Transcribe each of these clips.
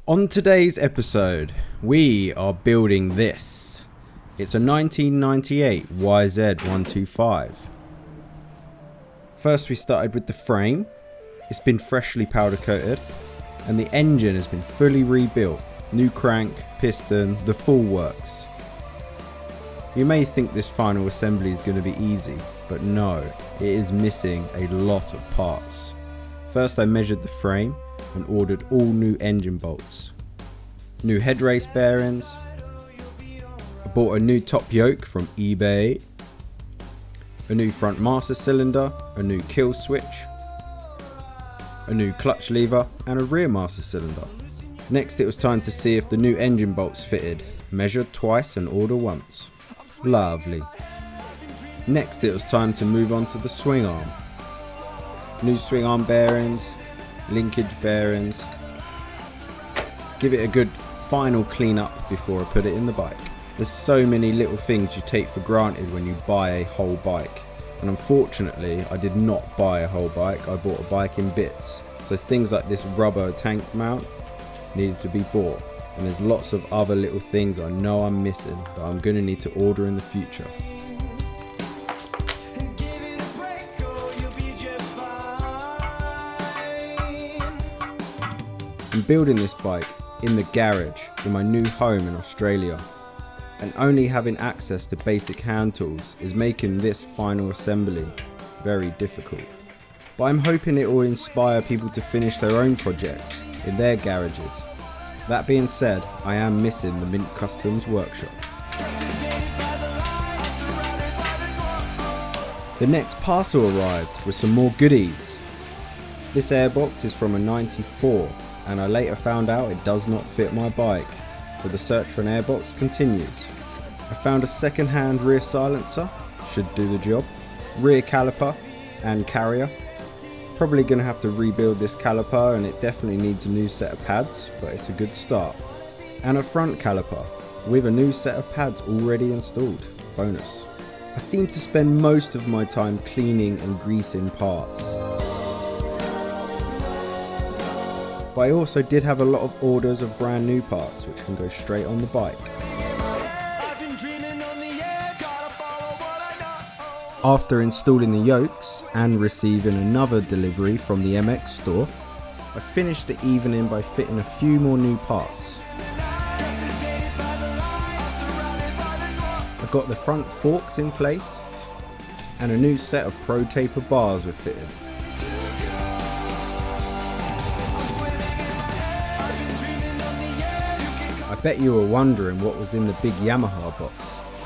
On today's episode, we are building this. It's a 1998 YZ125. First we started with the frame. It's been freshly powder coated and the engine has been fully rebuilt. New crank, piston, the full works. You may think this final assembly is going to be easy, but no, it is missing a lot of parts. First I measured the frame and ordered all new engine bolts. New head race bearings. I bought a new top yoke from eBay. A new front master cylinder, a new kill switch, a new clutch lever and a rear master cylinder. Next it was time to see if the new engine bolts fitted. Measured twice and order once. Lovely. Next it was time to move on to the swing arm. New swing arm bearings, linkage bearings. Give it a good final clean up before I put it in the bike. There's so many little things you take for granted when you buy a whole bike, and unfortunately I did not buy a whole bike. I bought a bike in bits, so things like this rubber tank mount needed to be bought, and there's lots of other little things I know I'm missing that I'm going to need to order in the future. I'm building this bike in the garage in my new home in Australia, and only having access to basic hand tools is making this final assembly very difficult. But I'm hoping it will inspire people to finish their own projects in their garages. That being said, I am missing the Mint Customs workshop. The next parcel arrived with some more goodies. This airbox is from a 94. And I later found out it does not fit my bike, so the search for an airbox continues. I found a second-hand rear silencer, should do the job, rear caliper and carrier. Probably going to have to rebuild this caliper, and it definitely needs a new set of pads, but it's a good start. And a front caliper with a new set of pads already installed, bonus. I seem to spend most of my time cleaning and greasing parts. But I also did have a lot of orders of brand new parts which can go straight on the bike. After installing the yokes and receiving another delivery from the MX store, I finished the evening by fitting a few more new parts. I got the front forks in place and a new set of Pro Taper bars were fitted. I bet you were wondering what was in the big Yamaha box.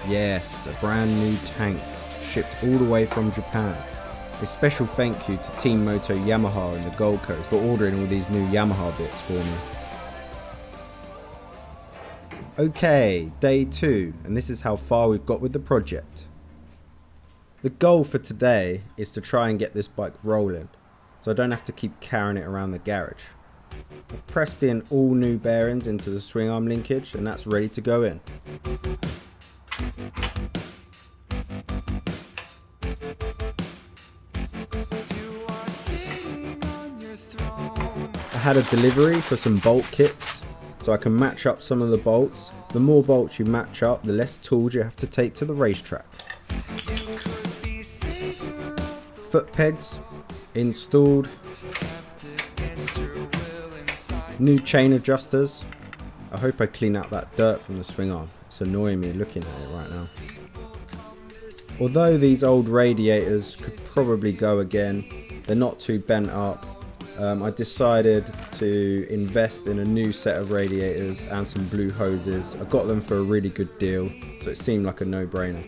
Yes, a brand new tank, shipped all the way from Japan. A special thank you to Team Moto Yamaha in the Gold Coast for ordering all these new Yamaha bits for me. Okay, day 2, and this is how far we've got with the project. The goal for today is to try and get this bike rolling, so I don't have to keep carrying it around the garage. I've pressed in all new bearings into the swing arm linkage and that's ready to go in. I had a delivery for some bolt kits so I can match up some of the bolts. The more bolts you match up, the less tools you have to take to the racetrack. Foot pegs installed. New chain adjusters. I hope I clean out that dirt from the swing arm. It's annoying me looking at it right now. Although these old radiators could probably go again, they're not too bent up. I decided to invest in a new set of radiators and some blue hoses. I got them for a really good deal, so it seemed like a no-brainer.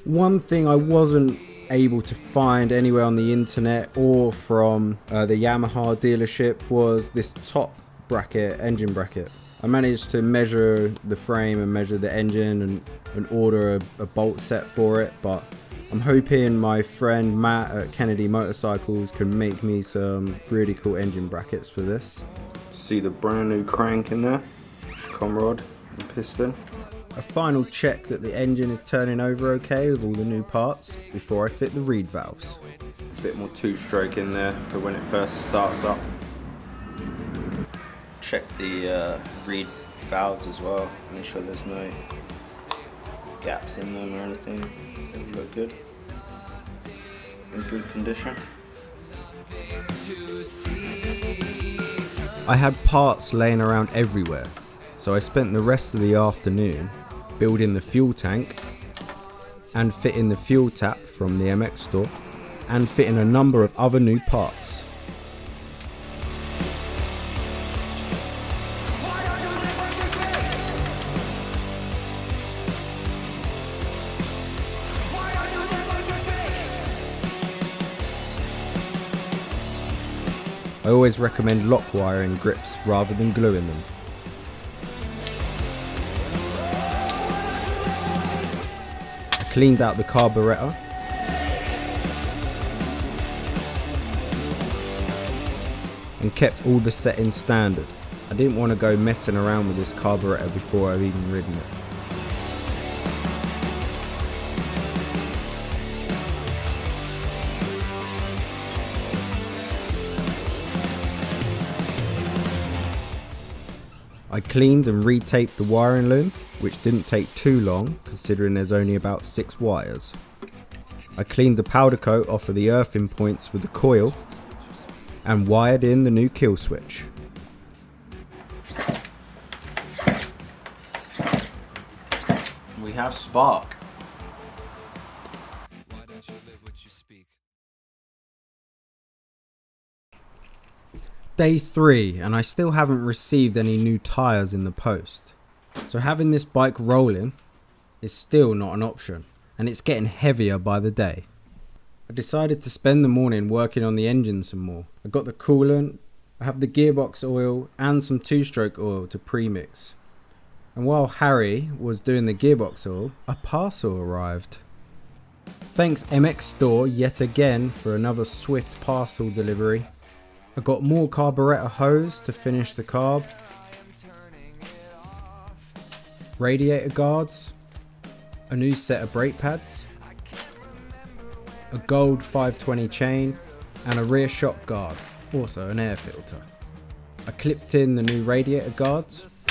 One thing I wasn't able to find anywhere on the internet or from the Yamaha dealership was this top bracket, engine bracket. I managed to measure the frame and measure the engine and order a bolt set for it, but I'm hoping my friend Matt at Kennedy Motorcycles can make me some really cool engine brackets for this. See the brand new crank in there, comrod and piston. A final check that the engine is turning over okay with all the new parts before I fit the reed valves. A bit more two-stroke in there for when it first starts up. Check the reed valves as well, make sure there's no gaps in them or anything. They look good, in good condition. I had parts laying around everywhere, so I spent the rest of the afternoon building the fuel tank and fitting the fuel tap from the MX store and fitting a number of other new parts. I always recommend lock wiring grips rather than gluing them. I cleaned out the carburettor and kept all the settings standard. I didn't want to go messing around with this carburettor before I've even ridden it. I cleaned and retaped the wiring loom, which didn't take too long considering there's only about 6 wires. I cleaned the powder coat off of the earthing points with the coil and wired in the new kill switch. We have spark. Day 3 and I still haven't received any new tyres in the post. So having this bike rolling is still not an option, and it's getting heavier by the day. I decided to spend the morning working on the engine some more. I got the coolant, I have the gearbox oil and some 2-stroke oil to pre-mix. And while Harry was doing the gearbox oil, a parcel arrived. Thanks MX Store yet again for another swift parcel delivery. I got more carburettor hose to finish the carb, radiator guards, a new set of brake pads, a gold 520 chain and a rear shock guard, also an air filter. I clipped in the new radiator guards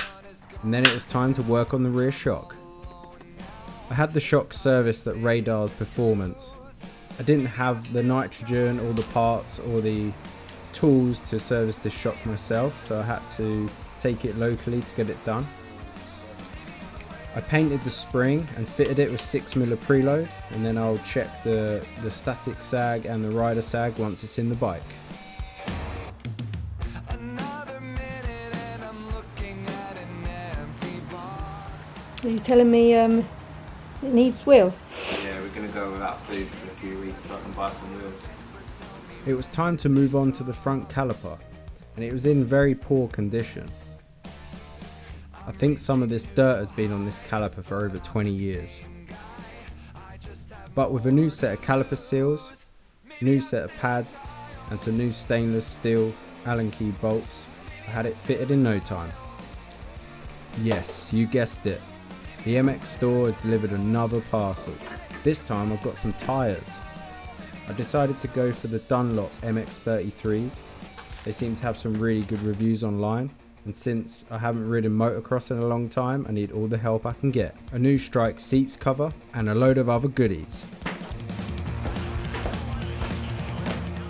and then it was time to work on the rear shock. I had the shock serviced at Radar's Performance. I didn't have the nitrogen or the parts or the tools to service this shock myself, so I had to take it locally to get it done. I painted the spring and fitted it with 6mm preload, and then I'll check the static sag and the rider sag once it's in the bike. Are you telling me it needs wheels? Yeah, we're going to go without food for a few weeks so I can buy some wheels. It was time to move on to the front caliper, and it was in very poor condition. I think some of this dirt has been on this caliper for over 20 years. But with a new set of caliper seals, new set of pads, and some new stainless steel Allen key bolts, I had it fitted in no time. Yes, you guessed it. The MX Store has delivered another parcel. This time I've got some tyres. I decided to go for the Dunlop MX33s. They seem to have some really good reviews online, and since I haven't ridden motocross in a long time, I need all the help I can get. A new Strike seats cover and a load of other goodies.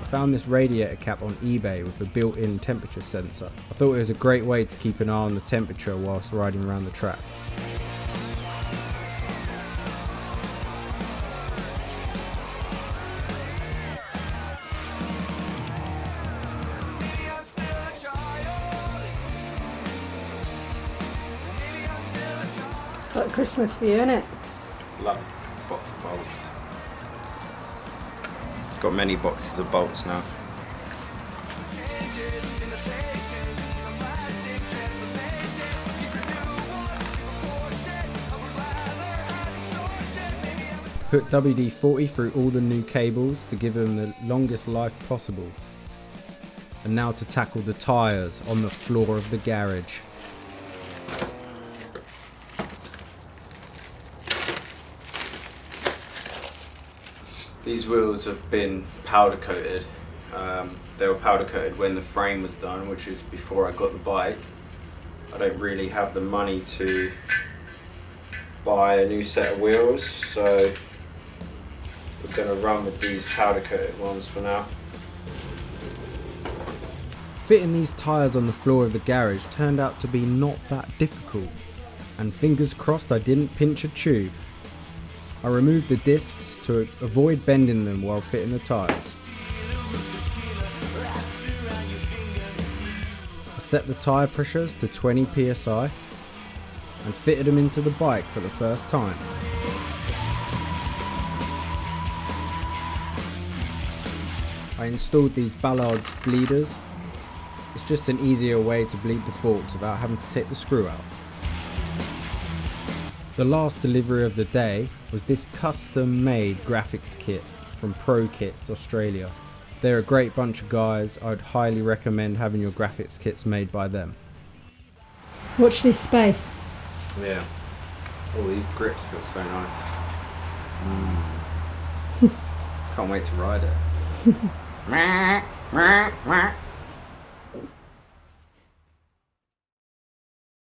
I found this radiator cap on eBay with a built-in temperature sensor. I thought it was a great way to keep an eye on the temperature whilst riding around the track. It's like Christmas for you, isn't it? Love box of bolts. Got many boxes of bolts now. Put WD-40 through all the new cables to give them the longest life possible. And now to tackle the tyres on the floor of the garage. These wheels have been powder coated. They were powder coated when the frame was done, which is before I got the bike. I don't really have the money to buy a new set of wheels, so we're going to run with these powder coated ones for now. Fitting these tyres on the floor of the garage turned out to be not that difficult, and fingers crossed I didn't pinch a tube. I removed the discs to avoid bending them while fitting the tyres. I set the tyre pressures to 20 psi and fitted them into the bike for the first time. I installed these Ballards bleeders. It's just an easier way to bleed the forks without having to take the screw out. The last delivery of the day was this custom made graphics kit from Pro Kits Australia. They're a great bunch of guys. I'd highly recommend having your graphics kits made by them. Watch this space. Yeah. Oh, these grips feel so nice. Can't wait to ride it.